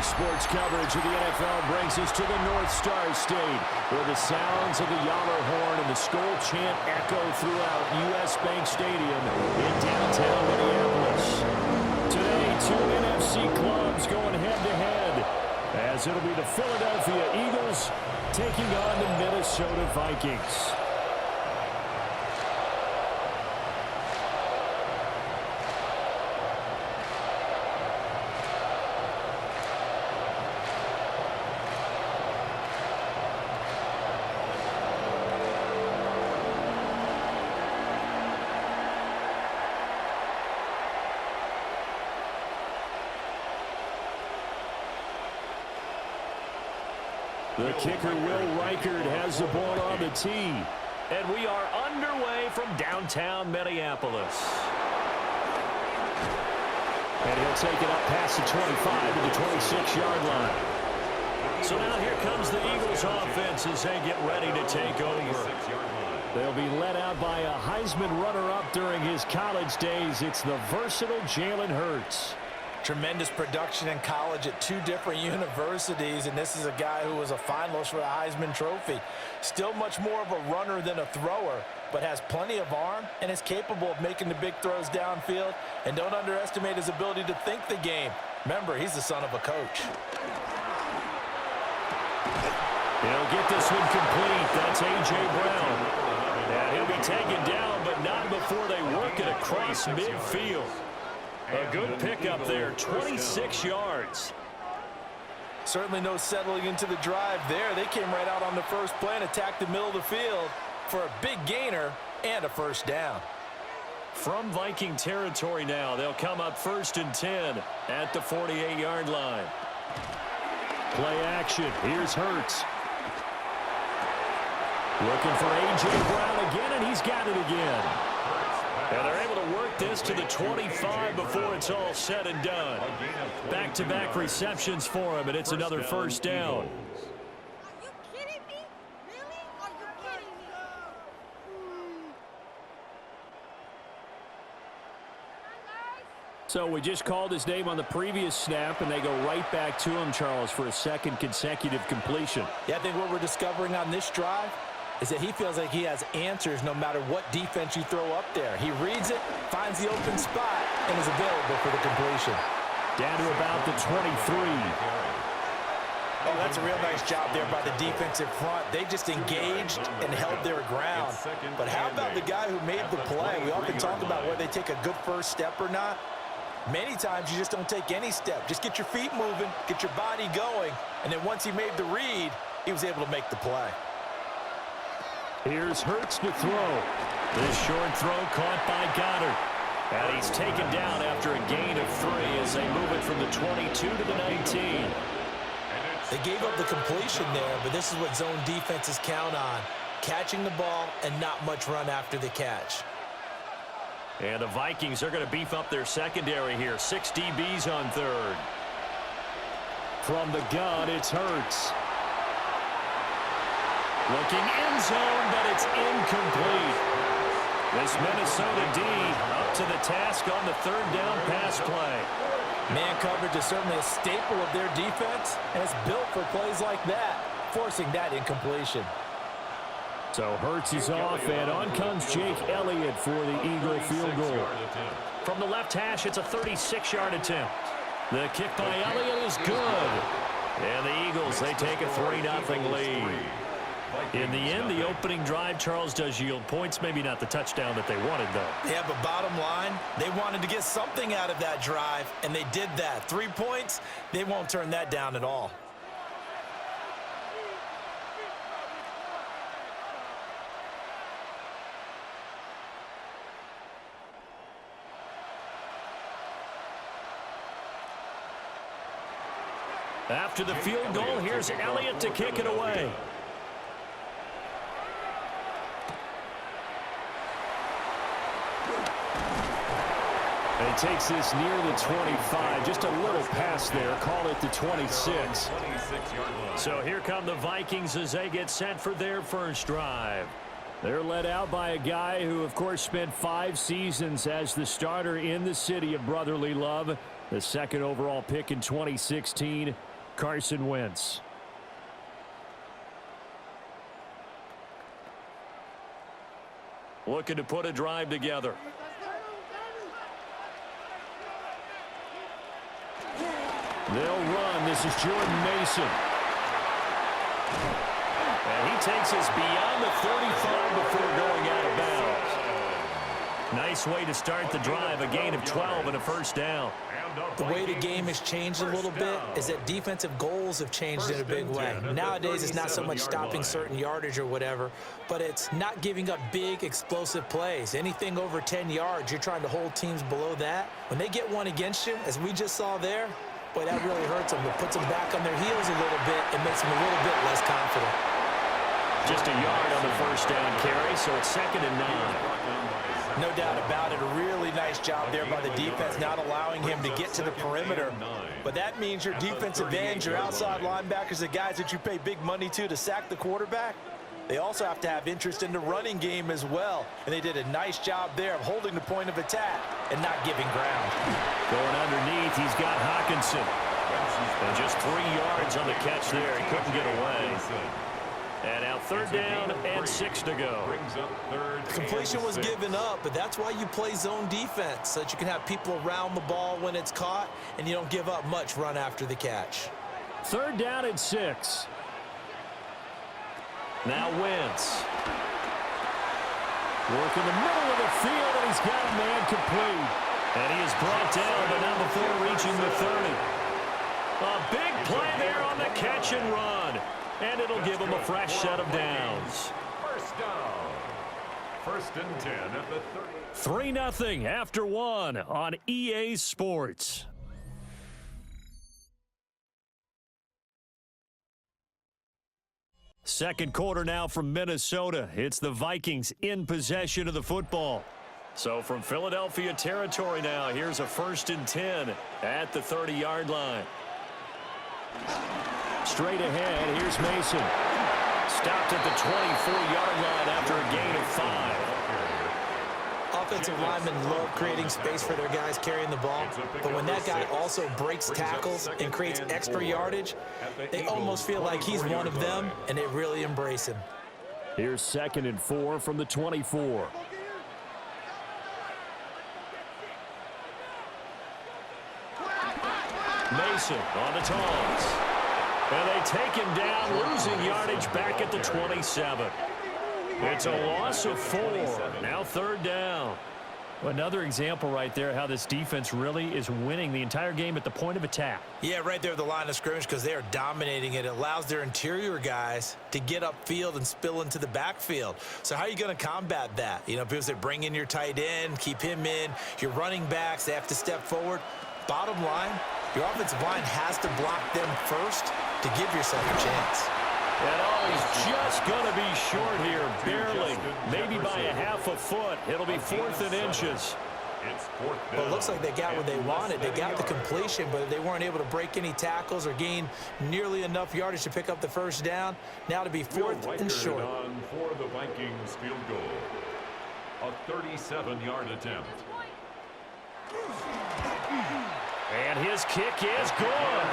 Sports coverage of the NFL brings us to the North Star State, where the sounds of the Yammer horn and the Skol chant echo throughout U.S. Bank Stadium in downtown Minneapolis. Today, two NFC clubs going head-to-head, as it'll be the Philadelphia Eagles taking on the Minnesota Vikings. The kicker, Will Reichert, has the ball on the tee. And we are underway from downtown Minneapolis. And he'll take it up past the 25 to the 26-yard line. So now here comes the Eagles offense as they get ready to take over. They'll be led out by a Heisman runner-up during his college days. It's the versatile Jalen Hurts. Tremendous production in college at two different universities, and this is a guy who was a finalist for the Heisman Trophy. Still much more of a runner than a thrower, but has plenty of arm and is capable of making the big throws downfield. And don't underestimate his ability to think the game. Remember, he's the son of a coach. He'll get this one complete. That's A.J. Brown. And he'll be taken down, but not before they work it across midfield. A good pickup there, 26 yards. Certainly no settling into the drive there. They came right out on the first play and attacked the middle of the field for a big gainer and a first down. From Viking territory now, they'll come up 1st and 10 at the 48-yard line. Play action. Here's Hurts. Looking for A.J. Brown again, and he's got it again. And they're able to work this to the 25 before it's all said and done. Back-to-back receptions for him, and it's another first down. Are you kidding me? Really? Are you kidding me? So we just called his name on the previous snap, and they go right back to him, Charles, for a second consecutive completion. Yeah, I think what we're discovering on this drive is that he feels like he has answers no matter what defense you throw up there. He reads it, finds the open spot, and is available for the completion. Down to about the 23. Oh, that's a real nice job there by the defensive front. They just engaged and held their ground. But how about the guy who made the play? We often talk about whether they take a good first step or not. Many times you just don't take any step. Just get your feet moving, get your body going, and then once he made the read, he was able to make the play. Here's Hurts to throw. This short throw caught by Goddard. And he's taken down after a gain of 3 as they move it from the 22 to the 19. They gave up the completion there, but this is what zone defenses count on. Catching the ball and not much run after the catch. And the Vikings are going to beef up their secondary here. 6 DBs on third. From the gun, it's Hurts. Looking end zone, but it's incomplete. This Minnesota D up to the task on the 3rd down pass play. Man coverage is certainly a staple of their defense, and it's built for plays like that, forcing that incompletion. So Hurts is off, and on comes Jake Elliott for the Eagle field goal. From the left hash, it's a 36-yard attempt. The kick by Elliott is good. And the Eagles, they take a 3-0 lead. In the end, the opening drive, Charles, does yield points. Maybe not the touchdown that they wanted, though. Yeah, but bottom line, they wanted to get something out of that drive, and they did that. 3 points, they won't turn that down at all. After the field goal, here's Elliott to kick it away. And he takes this near the 25. Just a little pass there. Call it the 26. So here come the Vikings as they get set for their first drive. They're led out by a guy who, of course, spent 5 seasons as the starter in the city of brotherly love. The 2nd overall pick in 2016. Carson Wentz. Looking to put a drive together. They'll run. This is Jordan Mason. And he takes us beyond the 35 before going out of bounds. Nice way to start the drive. A gain of 12 and a first down. The way the game has changed a little bit is that defensive goals have changed in a big way. Nowadays, it's not so much stopping certain yardage or whatever, but it's not giving up big, explosive plays. Anything over 10 yards, you're trying to hold teams below that. When they get one against you, as we just saw there, boy, that really hurts them. It puts them back on their heels a little bit and makes them a little bit less confident. Just a yard on the first down carry, so it's 2nd and 9. No doubt about it. A really nice job there by the defense, not allowing him to get to the perimeter. But that means your defensive ends, your outside linebackers, the guys that you pay big money to sack the quarterback, they also have to have interest in the running game as well. And they did a nice job there of holding the point of attack and not giving ground. Going underneath, he's got Hawkinson. And just 3 yards on the catch there. He couldn't get away. And now 3rd down and 6 to go. The completion was given up, but that's why you play zone defense, so that you can have people around the ball when it's caught, and you don't give up much run after the catch. 3rd down and 6. Now Wentz. Work in the middle of the field, and he's got a man complete. And he is brought down, but not before reaching the 30. A big play there on the catch and run. And it'll give him a fresh set of downs. First down. 1st and 10 at the 30. 3-0 after 1 on EA Sports. Second quarter now from Minnesota. It's the Vikings in possession of the football. So from Philadelphia territory now, here's a 1st and 10 at the 30-yard line. Straight ahead, here's Mason. Stopped at the 24-yard line after a gain of 5. Offensive linemen love creating space for their guys carrying the ball, but when that guy also breaks tackles and creates extra yardage, they almost feel like he's one of them, and they really embrace him. Here's 2nd and 4 from the 24. Mason on the toss. And they take him down, losing yardage back at the 27. It's a loss of 4. Now 3rd down. Another example right there how this defense really is winning the entire game at the point of attack. Yeah, right there at the line of scrimmage, because they are dominating it. It allows their interior guys to get upfield and spill into the backfield. So how are you going to combat that? You know, because they bring in your tight end, keep him in. Your running backs, they have to step forward. Bottom line, your offensive line has to block them first to give yourself a chance. And he's just going to be short here, barely. Maybe by a half a foot. It'll be 4th and inches. Well, it looks like they got what they wanted. They got the completion, but they weren't able to break any tackles or gain nearly enough yardage to pick up the first down. Now to be 4th and short. For the Vikings field goal. A 37-yard attempt. And his kick is good.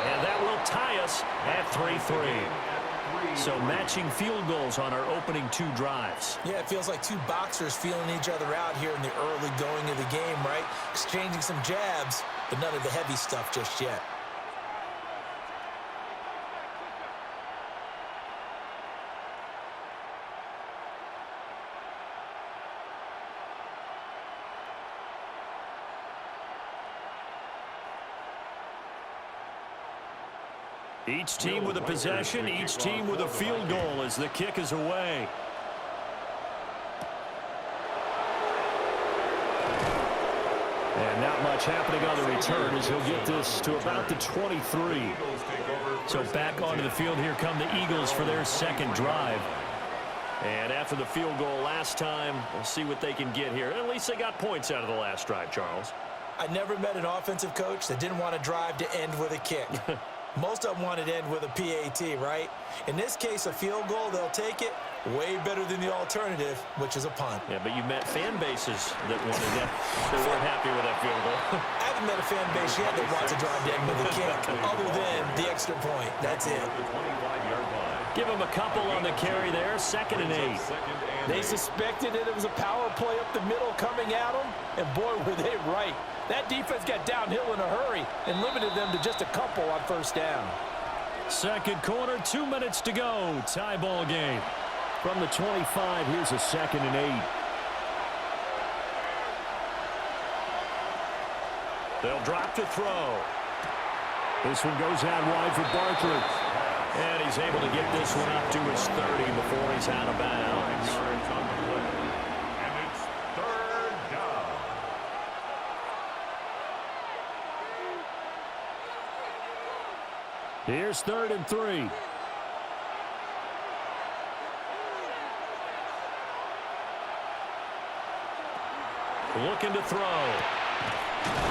And that will tie us at 3-3. So matching field goals on our opening 2 drives. Yeah, it feels like 2 boxers feeling each other out here in the early going of the game, right? Exchanging some jabs, but none of the heavy stuff just yet. Each team with a possession, each team with a field goal as the kick is away. And not much happening on the return as he'll get this to about the 23. So back onto the field, here come the Eagles for their 2nd drive. And after the field goal last time, we'll see what they can get here. At least they got points out of the last drive, Charles. I never met an offensive coach that didn't want to drive to end with a kick. Most of them want to end with a PAT, right? In this case, a field goal, they'll take it. Way better than the alternative, which is a punt. Yeah, but you met fan bases that wanted that. They weren't happy with that field goal. I haven't met a fan base yet that wants to drive down with a kick, other than the extra point. That's it. Give him a couple on the carry there. 2nd and 8. They suspected that it was a power play up the middle coming at them, and boy, were they right. That defense got downhill in a hurry and limited them to just a couple on 1st down. 2nd quarter, 2 minutes to go. Tie ball game. From the 25, here's a 2nd and 8. They'll drop to throw. This one goes out wide for Barkley. And he's able to get this one up to his 30 before he's out of bounds. And it's 3rd down. Here's 3rd and 3. Looking to throw.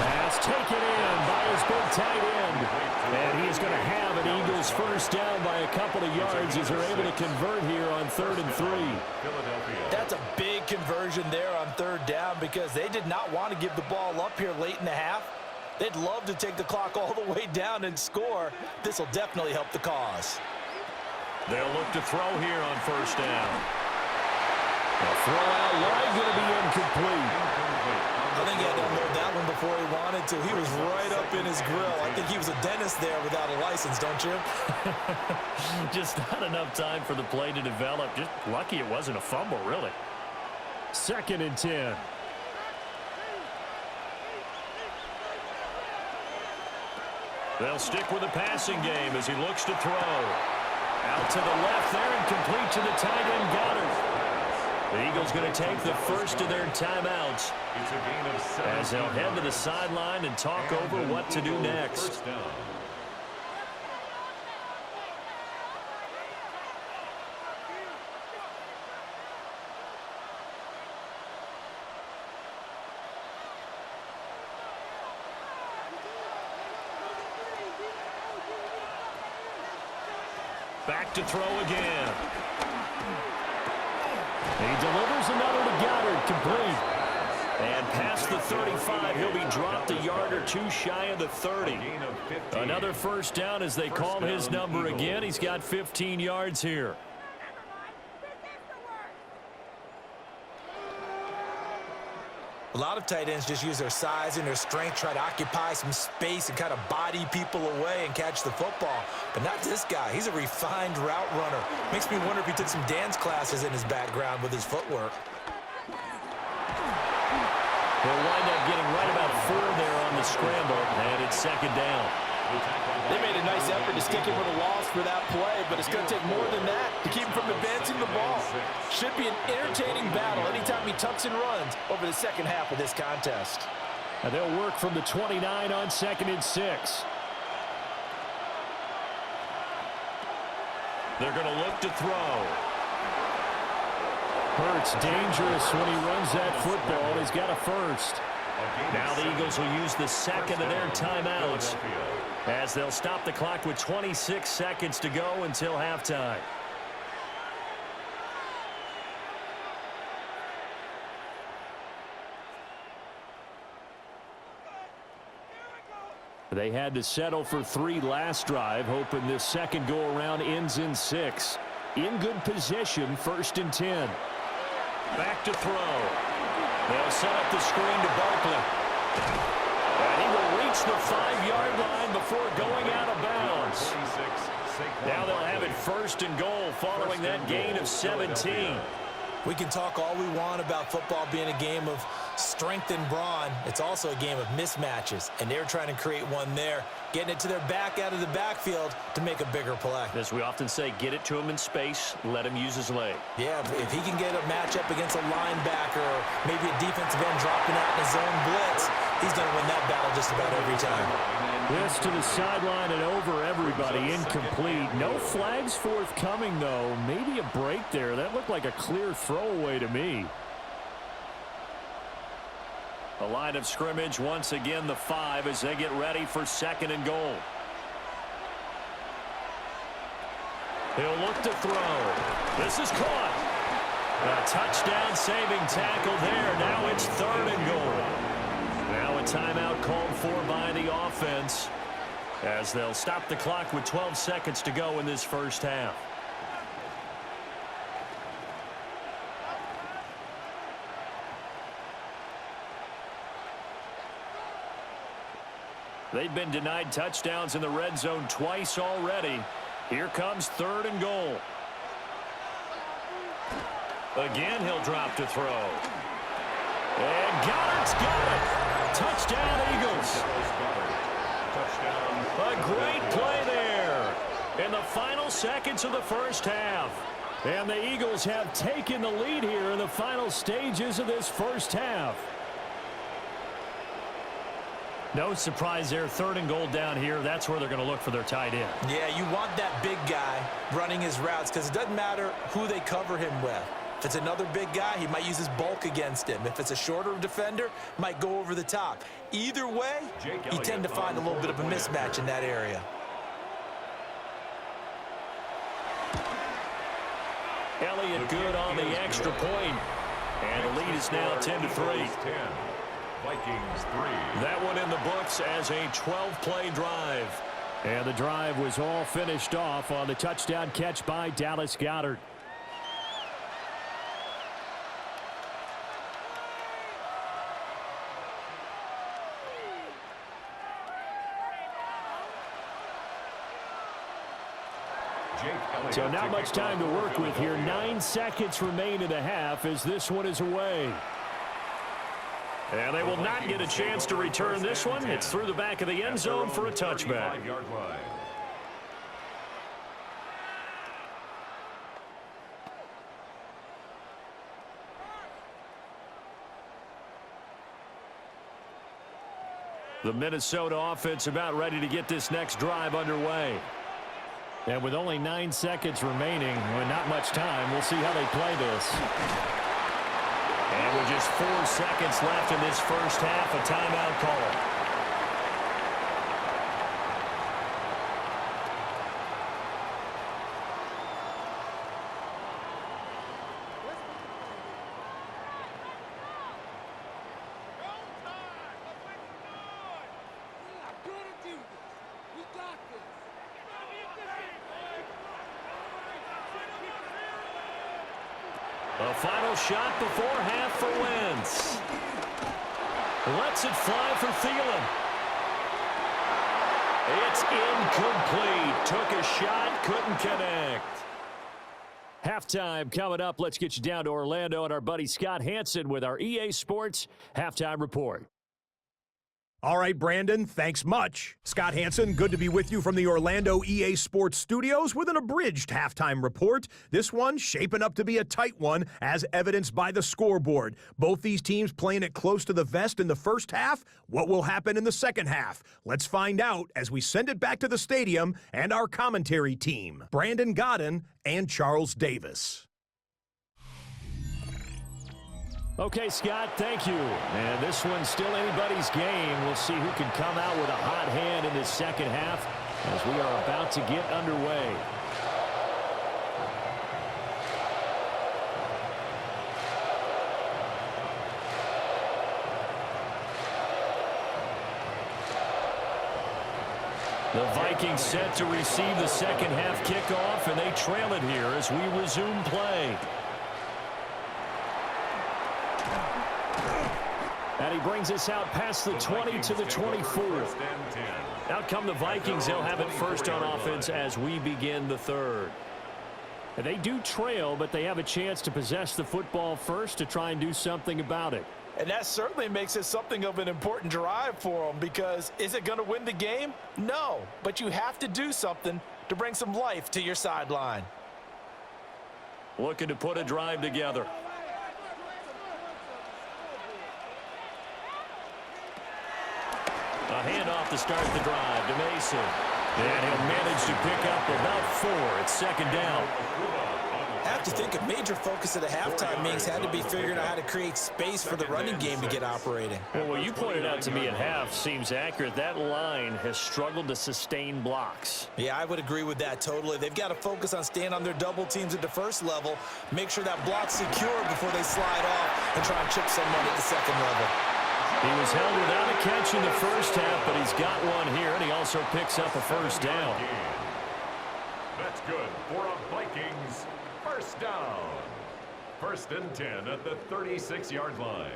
Pass taken in by his big tight end. And he is going to have an Eagles 1st down by a couple of yards as they're able to convert here on 3rd and 3. That's a big conversion there on 3rd down because they did not want to give the ball up here late in the half. They'd love to take the clock all the way down and score. This will definitely help the cause. They'll look to throw here on 1st down. The throw out wide going to be incomplete. I think he had to unload that one before he wanted to. He was right up in his grill. I think he was a dentist there without a license, don't you? Just not enough time for the play to develop. Just lucky it wasn't a fumble, really. 2nd and 10. They'll stick with the passing game as he looks to throw. Out to the left there and complete to the tight end Goddard. The Eagles going to take the first of their timeouts as they'll head to the sideline and talk over what to do next. Back to throw again. He delivers another to Goddard, complete. And past the 35, he'll be dropped a yard or two shy of the 30. Another 1st down as they call his number again. He's got 15 yards here. A lot of tight ends just use their size and their strength, try to occupy some space and kind of body people away and catch the football. But not this guy. He's a refined route runner. Makes me wonder if he took some dance classes in his background with his footwork. He'll wind up getting right about 4 there on the scramble, and it's 2nd down. They made a nice effort to stick him with a loss for that play, but it's going to take more than that to keep him from advancing the ball. Should be an entertaining battle anytime he tucks and runs over the 2nd half of this contest. And they'll work from the 29 on 2nd and 6. They're going to look to throw. Hurts dangerous when he runs that football. He's got a 1st. Now the Eagles will use the 2nd of their timeouts as they'll stop the clock with 26 seconds to go until halftime. They had to settle for 3 last drive, hoping this 2nd go-around ends in 6. In good position, 1st and 10. Back to throw. They'll set up the screen to Barkley. And he will reach the 5-yard line before going out of bounds. Now they'll have it 1st and goal following that gain of 17. We can talk all we want about football being a game of strength and brawn. It's also a game of mismatches, and they're trying to create one there, getting it to their back out of the backfield to make a bigger play. As we often say, get it to him in space, let him use his leg. Yeah, if he can get a matchup against a linebacker or maybe a defensive end dropping out in a zone blitz, he's going to win that battle just about every time. This to the sideline and over everybody, incomplete. No flags forthcoming, though. Maybe a break there. That looked like a clear throwaway to me. The line of scrimmage, once again, the 5 as they get ready for 2nd and goal. He'll look to throw. This is caught. A touchdown-saving tackle there. Now it's 3rd and goal. Now a timeout called for by the offense, as they'll stop the clock with 12 seconds to go in this first half. They've been denied touchdowns in the red zone twice already. Here comes 3rd and goal. Again, he'll drop to throw. And Goddard's got it. Touchdown, Eagles. A great play there in the final seconds of the first half. And the Eagles have taken the lead here in the final stages of this first half. No surprise there. 3rd and goal down here. That's where they're going to look for their tight end. Yeah, you want that big guy running his routes because it doesn't matter who they cover him with. If it's another big guy, he might use his bulk against him. If it's a shorter defender, might go over the top. Either way, you tend to find a little bit of a mismatch in that area. Elliott good on the extra point. And the lead is now 10-3. Vikings 3. That one in the books as a 12-play drive. And the drive was all finished off on the touchdown catch by Dallas Goedert. So not much time to work with here. 9 seconds remain in the half as this one is away. And they will not get a chance to return this one. It's through the back of the end zone for a touchback. The Minnesota offense about ready to get this next drive underway. And with only 9 seconds remaining, with not much time, we'll see how they play this. And with just 4 seconds left in this first half, a timeout call. A final shot before half for Wentz. Lets it fly for Thielen. It's incomplete. Took a shot, couldn't connect. Halftime coming up. Let's get you down to Orlando and our buddy Scott Hansen with our EA Sports Halftime Report. All right, Brandon, thanks much. Scott Hansen, good to be with you from the Orlando EA Sports Studios with an abridged halftime report. This one shaping up to be a tight one, as evidenced by the scoreboard. Both these teams playing it close to the vest in the first half. What will happen in the second half? Let's find out as we send it back to the stadium and our commentary team, Brandon Godden and Charles Davis. Okay, Scott, thank you. And this one's still anybody's game. We'll see who can come out with a hot hand in this second half as we are about to get underway. The Vikings set to receive the second half kickoff, and they trail it here as we resume play. And he brings us out past the 20 to the 24. Out come the Vikings. They'll have it first on offense as we begin the third. And they do trail, but they have a chance to possess the football first to try and do something about it. And that certainly makes it something of an important drive for them, because is it going to win the game? No, but you have to do something to bring some life to your sideline. Looking to put a drive together. A handoff to start the drive to Mason. And he'll manage to pick up about 4. It's second down. I have to think a major focus of the halftime meetings had to be figuring out how to create space for the running game to get operating. Well, what you pointed out to me at half seems accurate. That line has struggled to sustain blocks. Yeah, I would agree with that totally. They've got to focus on staying on their double teams at the first level, make sure that block's secure before they slide off and try and chip someone at the second level. He was held without a catch in the first half, but he's got one here, and he also picks up a first down. That's good for a Vikings first down. 1st and 10 at the 36-yard line.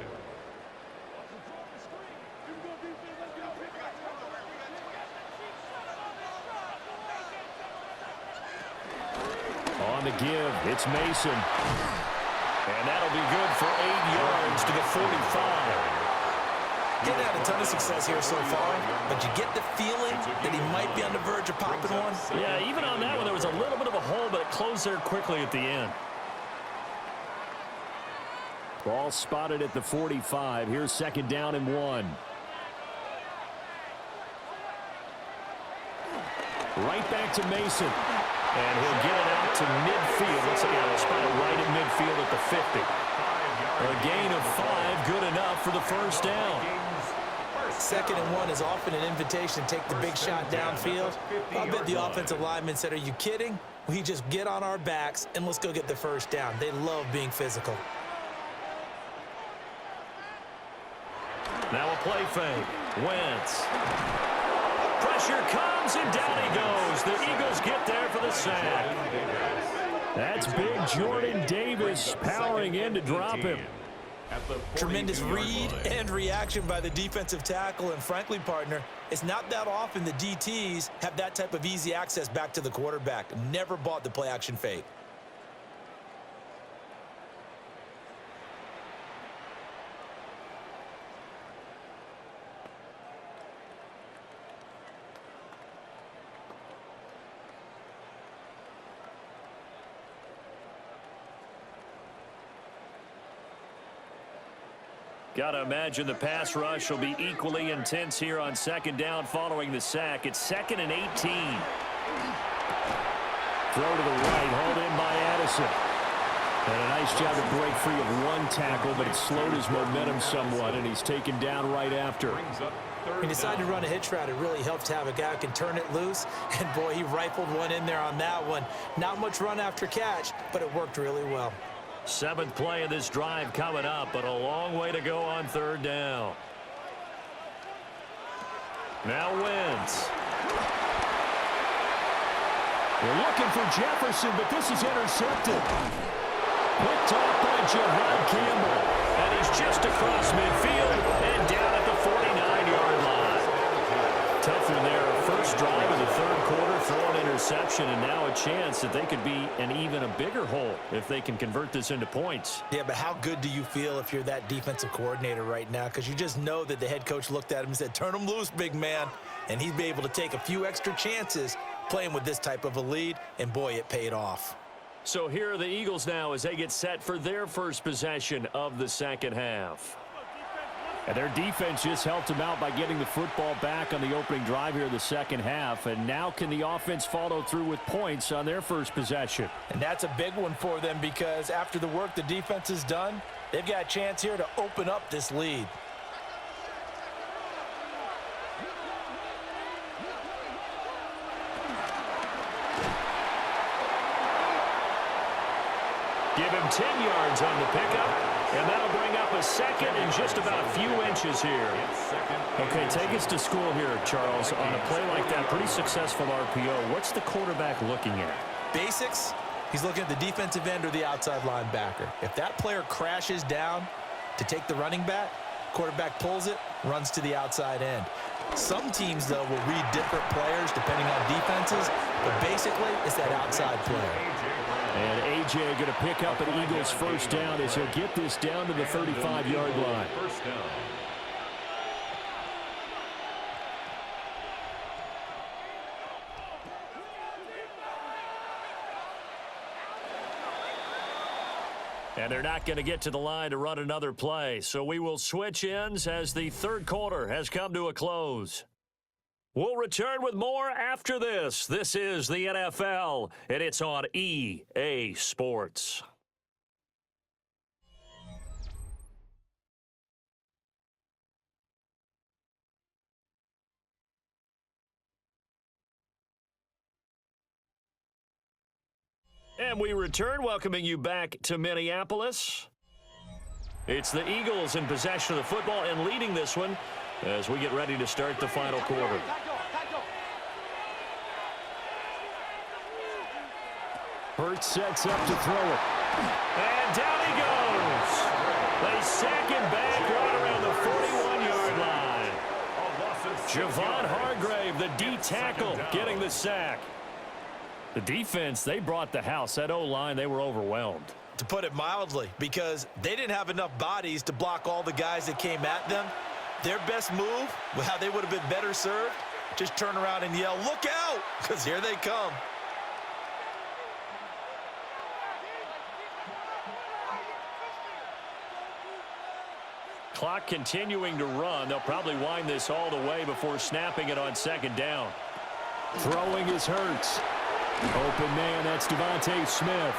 On the give, it's Mason. And that'll be good for 8 yards to the 45. Getting had a ton of success here so far, but you get the feeling that he might be on the verge of popping one. Yeah, even on that one, there was a little bit of a hole, but it closed there quickly at the end. Ball spotted at the 45. Here's 2nd down and 1. Right back to Mason. And he'll get it out to midfield. Looks like he'll spot it right at midfield at the 50. A gain of 5, good enough for the first down. 2nd and 1 is often an invitation to take the big shot downfield. I bet the offensive lineman said, are you kidding? We just get on our backs and let's go get the first down. They love being physical. Now a play fake. Wentz. Pressure comes and down he goes. The Eagles get there for the sack. That's big Jordan Davis powering in to drop him. Tremendous read and reaction by the defensive tackle, and frankly, partner, it's not that often the DTs have that type of easy access back to the quarterback. Never bought the play action fake. Got to imagine the pass rush will be equally intense here on 2nd down following the sack. It's 2nd and 18. Throw to the right, hauled in by Addison. And a nice job to break free of one tackle, but it slowed his momentum somewhat, and he's taken down right after. He decided to run a hitch route. It really helps to have a guy who can turn it loose. And, boy, he rifled one in there on that one. Not much run after catch, but it worked really well. 7th play of this drive coming up, but a long way to go on 3rd down. Now Wentz. We're looking for Jefferson, but this is intercepted. Picked off by Jahad Campbell. And he's just across midfield and down at the 49-yard line. Tough one there. First drive of the 3rd quarter, throw an interception, and now a chance that they could be in even a bigger hole if they can convert this into points. Yeah, but how good do you feel if you're that defensive coordinator right now? Because you just know that the head coach looked at him and said, turn him loose, big man. And he'd be able to take a few extra chances playing with this type of a lead, and boy, it paid off. So here are the Eagles now as they get set for their first possession of the 2nd half. And their defense just helped them out by getting the football back on the opening drive here in the 2nd half. And now can the offense follow through with points on their first possession? And that's a big one for them because after the work the defense has done, they've got a chance here to open up this lead. Give him 10 yards on the pickup, and that'll bring up a 2nd and just about a few inches here. Okay, take us to school here, Charles. On a play like that, pretty successful RPO. What's the quarterback looking at? Basics, he's looking at the defensive end or the outside linebacker. If that player crashes down to take the running back, quarterback pulls it, runs to the outside end. Some teams, though, will read different players depending on defenses, but basically it's that outside player. And A.J. going to pick up an Eagles first down as he'll get this down to the 35-yard line. First down. And they're not going to get to the line to run another play. So we will switch ends as the 3rd quarter has come to a close. We'll return with more after this. This is the NFL, and it's on EA Sports. And we return, welcoming you back to Minneapolis. It's the Eagles in possession of the football and leading this one as we get ready to start the final quarter. Hurts sets up to throw it. And down he goes. They sack him back right around the 41-yard line. Javon Hargrave, the D tackle, getting the sack. The defense, they brought the house. That O-line, they were overwhelmed. To put it mildly, because they didn't have enough bodies to block all the guys that came at them. Their best move, how they would have been better served, just turn around and yell, "Look out!" because here they come. Clock continuing to run. They'll probably wind this all the way before snapping it on second down. Throwing is Hurts. Open man, that's Devontae Smith.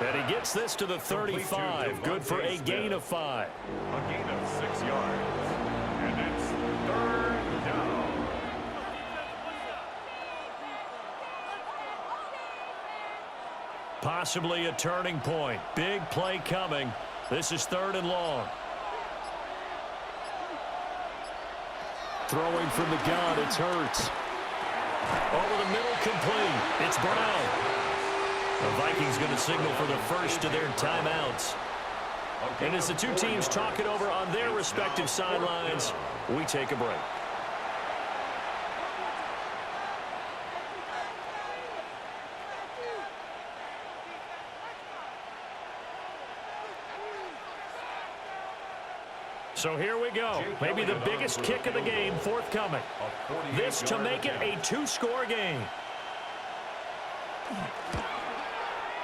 And he gets this to the 35. Good for a gain of 5. A gain of 6 yards. And it's third down. Possibly a turning point. Big play coming. This is 3rd and long. Throwing from the gun, it's Hurts. Over the middle, complete. It's Brown. The Vikings going to signal for the first of their timeouts. And as the two teams talk it over on their respective sidelines, we take a break. So here we go. Maybe the biggest kick of the game forthcoming. This to make it a 2-score game.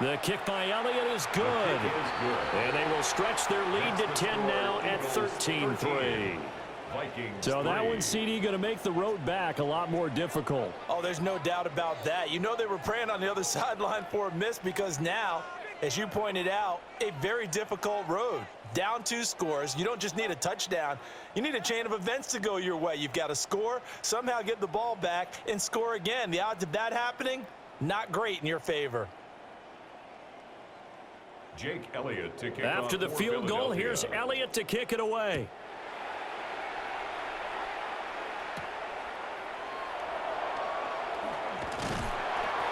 The kick by Elliott is good. And they will stretch their lead to 10 now at 13-3. So that one, CD, going to make the road back a lot more difficult. Oh, there's no doubt about that. You know they were praying on the other sideline for a miss because now, as you pointed out, a very difficult road. Down 2 scores. You don't just need a touchdown. You need a chain of events to go your way. You've got to score, somehow get the ball back, and score again. The odds of that happening, not great in your favor. Jake Elliott to kick After the field goal, here's Elliott to kick it away.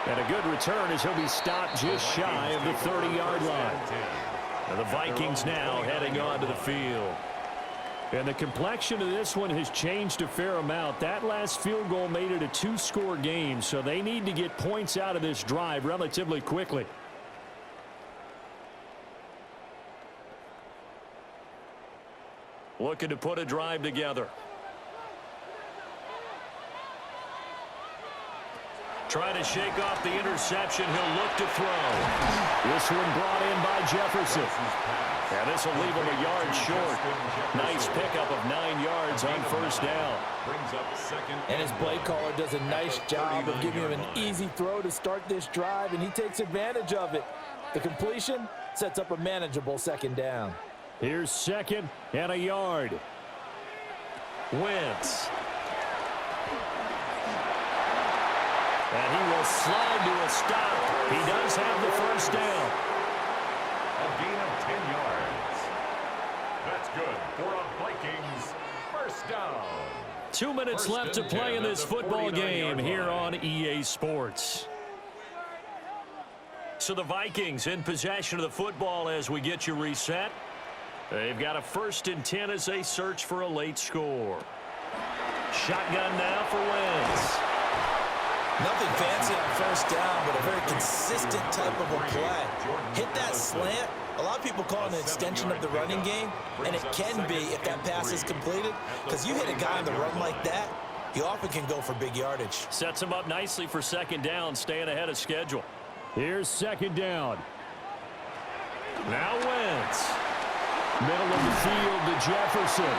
And a good return as he'll be stopped just shy of the 30-yard line. And the Vikings now heading onto the field. And the complexion of this one has changed a fair amount. That last field goal made it a 2-score game, so they need to get points out of this drive relatively quickly. Looking to put a drive together. Trying to shake off the interception. He'll look to throw. This one brought in by Jefferson. And this will leave him a yard short. Nice pickup of 9 yards on first down. And his play caller does a nice job of giving him an easy throw to start this drive, and he takes advantage of it. The completion sets up a manageable second down. Here's 2nd and a yard. Wentz. And he will slide to a stop. He does have the first down. A gain of 10 yards. That's good for a Vikings first down. 2 minutes left to play in this football game here on EA Sports. So the Vikings in possession of the football as we get you reset. They've got a 1st and 10 as they search for a late score. Shotgun now for Wentz. Nothing fancy on first down, but a very consistent type of a play. Hit that slant. A lot of people call it an extension of the running game, and it can be if that pass is completed, because you hit a guy on the run like that, he often can go for big yardage. Sets him up nicely for 2nd down, staying ahead of schedule. Here's 2nd down. Now Wentz. Middle of the field to Jefferson.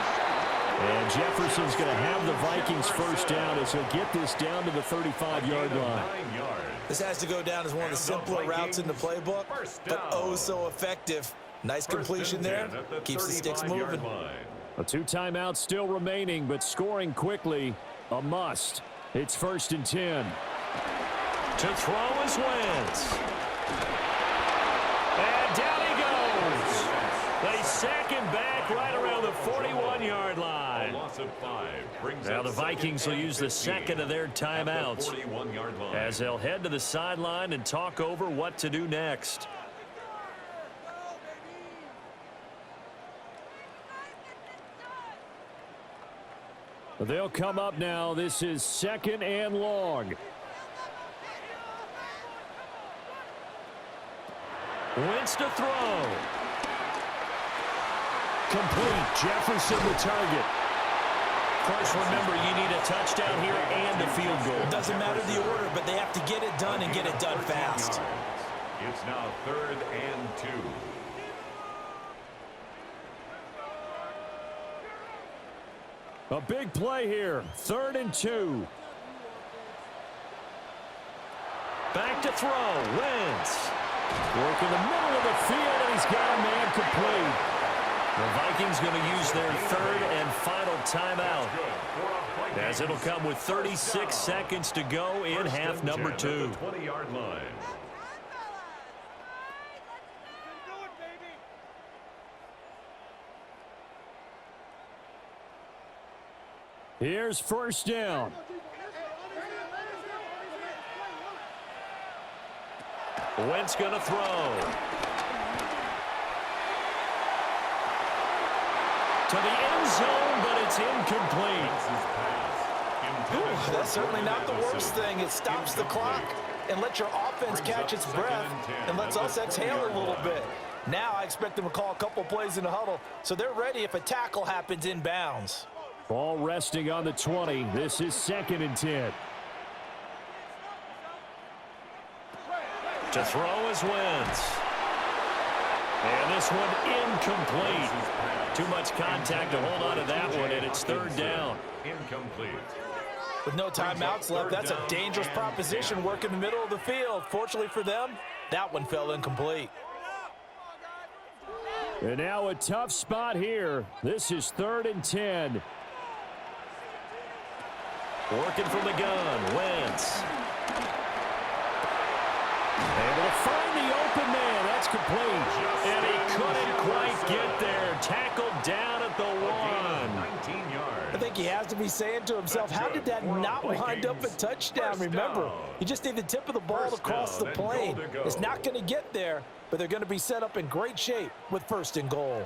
And Jefferson's going to have the Vikings first down as he'll get this down to the 35-yard line. This has to go down as one of the simpler routes in the playbook, but oh so effective. Nice completion there. Keeps the sticks moving. 2 timeouts still remaining, but scoring quickly, a must. It's 1st and 10. To throw is Wentz. And down he goes. They sack him back right around the 41-yard line. Now the Vikings will use the second of their timeouts as they'll head to the sideline and talk over what to do next. They'll come up now. This is 2nd and long. Wentz to throw. Complete. Jefferson the target. Of course, remember, you need a touchdown here and a field goal. Doesn't matter the order, but they have to get it done and get it done fast. It's now 3rd and 2. A big play here. 3rd and 2. Back to throw. Wentz. Work in the middle of the field, and he's got a man complete. The Vikings going to use their 3rd and final timeout, as it'll come with 36 seconds to go in half number 2. 20-yard line. Here's 1st down. Wentz going to throw. To the end zone, but it's incomplete. Ooh, that's certainly not the worst thing. It stops the clock and lets your offense catch its breath and lets us exhale a little bit. Now I expect them to call a couple plays in the huddle, so they're ready if a tackle happens inbounds. Ball resting on the 20. This is 2nd and 10. To throw is Wentz. And this one incomplete. Too much contact to hold on to that one, and it's 3rd down. Incomplete. With no timeouts left, that's a dangerous proposition. Work in the middle of the field. Fortunately for them, that one fell incomplete. And now a tough spot here. This is 3rd and 10. Working from the gun, Wentz. Able to find the open man. That's complete. And he couldn't quite get there. Tackled down at the 1. I think he has to be saying to himself, how did that not wind up a touchdown? Remember, you just need the tip of the ball to cross the plane. It's not going to get there, but they're going to be set up in great shape with 1st and goal.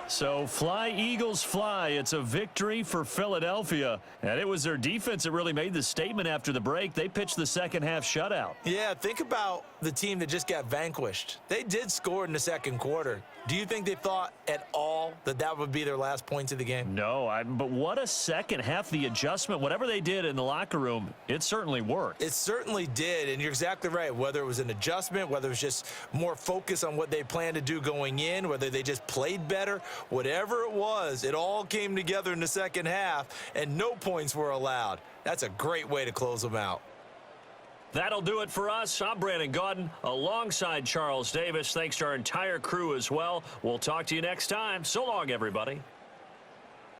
So fly, Eagles, fly. It's a victory for Philadelphia. And it was their defense that really made the statement after the break. They pitched the second half shutout. Yeah, think about the team that just got vanquished. They did score in the 2nd quarter. Do you think they thought at all that that would be their last points of the game? No, but what a second half. The adjustment, whatever they did in the locker room, it certainly worked. It certainly did, and you're exactly right. Whether it was an adjustment, whether it was just more focus on what they planned to do going in, whether they just played better, whatever it was, it all came together in the second half, and no points were allowed. That's a great way to close them out. That'll do it for us. I'm Brandon Gaudin alongside Charles Davis. Thanks to our entire crew as well. We'll talk to you next time. So long, everybody.